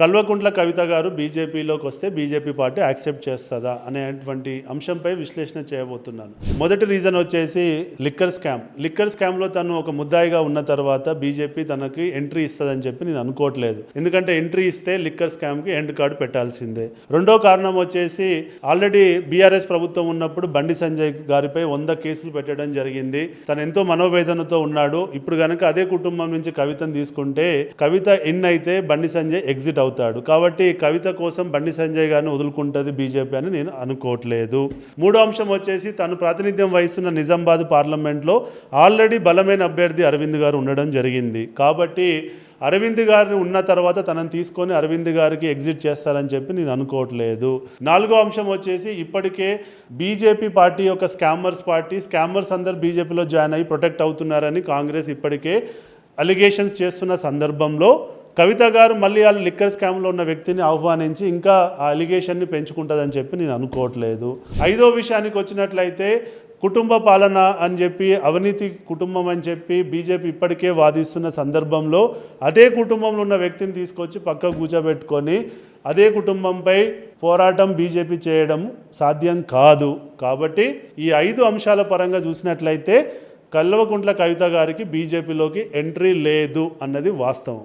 కల్వకుంట్ల కవిత గారు బీజేపీలోకి వస్తే బీజేపీ పార్టీ యాక్సెప్ట్ చేస్తుందా అనేటువంటి అంశంపై విశ్లేషణ చేయబోతున్నాను. మొదటి రీజన్ వచ్చేసి లిక్కర్ స్కామ్లో తను ఒక ముద్దాయిగా ఉన్న తర్వాత బీజేపీ తనకి ఎంట్రీ ఇస్తుందని చెప్పి నేను అనుకోవట్లేదు. ఎందుకంటే ఎంట్రీ ఇస్తే లిక్కర్ స్కామ్కి ఎండ్ కార్డు పెట్టాల్సిందే. రెండో కారణం వచ్చేసి ఆల్రెడీ బీఆర్ఎస్ ప్రభుత్వం ఉన్నప్పుడు బండి సంజయ్ గారిపై 100 కేసులు పెట్టడం జరిగింది. తను ఎంతో మనోవేదనతో ఉన్నాడు. ఇప్పుడు కనుక అదే కుటుంబం నుంచి కవితను తీసుకుంటే కవిత ఇన్ అయితే బండి సంజయ్ ఎగ్జిట్ అవుతాడు. కాబట్టి కవిత కోసం బండి సంజయ్ గారిని వదులుకుంటుంది బీజేపీ అని నేను అనుకోవట్లేదు. మూడో అంశం వచ్చేసి తను ప్రాతినిధ్యం వహిస్తున్న నిజామాబాద్ పార్లమెంట్లో ఆల్రెడీ బలమైన అభ్యర్థి అరవింద్ గారు ఉండడం జరిగింది. కాబట్టి అరవింద్ గారిని ఉన్న తర్వాత తనని తీసుకొని అరవింద్ గారికి ఎగ్జిట్ చేస్తారని చెప్పి నేను అనుకోవట్లేదు. నాలుగో అంశం వచ్చేసి ఇప్పటికే బీజేపీ పార్టీ యొక్క స్కామర్స్ అందరు బీజేపీలో జాయిన్ అయ్యి ప్రొటెక్ట్ అవుతున్నారని కాంగ్రెస్ ఇప్పటికే అలిగేషన్స్ చేస్తున్న సందర్భంలో కవిత గారు మళ్ళీ వాళ్ళు లిక్కర్ స్కామ్లో ఉన్న వ్యక్తిని ఆహ్వానించి ఇంకా ఆ అలిగేషన్ని పెంచుకుంటుందని చెప్పి నేను అనుకోవట్లేదు. ఐదో విషయానికి వచ్చినట్లయితే కుటుంబ పాలన అని చెప్పి అవినీతి కుటుంబం అని చెప్పి బీజేపీ ఇప్పటికే వాదిస్తున్న సందర్భంలో అదే కుటుంబంలో ఉన్న వ్యక్తిని తీసుకొచ్చి పక్కకు కూర్చోబెట్టుకొని అదే కుటుంబంపై పోరాటం బీజేపీ చేయడం సాధ్యం కాదు. కాబట్టి ఈ 5 అంశాల పరంగా చూసినట్లయితే కల్వకుంట్ల కవిత గారికి బీజేపీలోకి ఎంట్రీ లేదు అన్నది వాస్తవం.